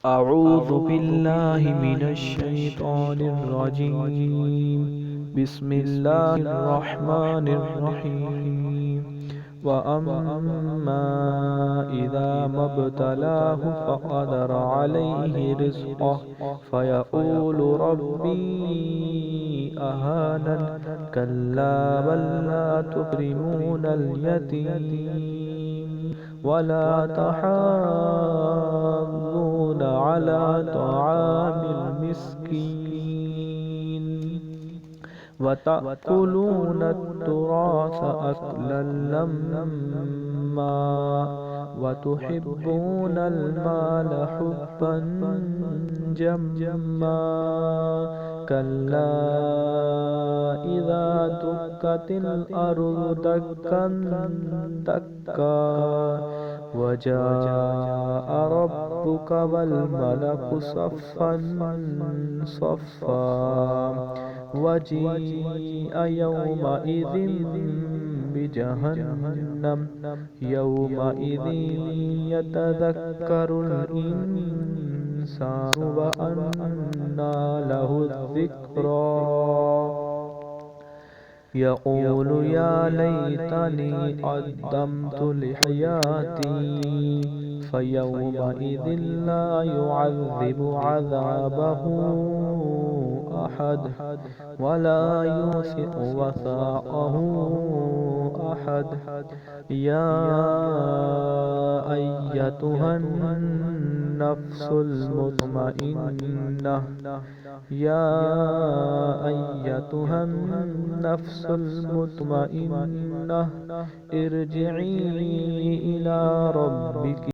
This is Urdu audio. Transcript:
أعوذ بالله من الشيطان الرجيم. بسم الله الرحمن الرحيم. وأما إذا ما ابتلاه فقدر عليه رزقه فيقول ربي أهانن. كلا بل لا تكرمون اليتيم ولا تحاضون على طعام المسكين وتأكلون التراث أكلا لما وتحبون المال حبا جما. كلا إذا دكت الأرض دكا دكا وجاء ربك والملك صفا صفا وجيء يومئذ بجهنم. يومئذ يتذكر الإنسان وأنى له الذكرى. يقول يا ليتني قدمت لحياتي فيومئذ لا يعذب عذابه أحد ولا يوثق وثاقه أحد. يا أيتها النفس المطمئنة يا أيتها النفس المطمئنة ارجعي إلى ربك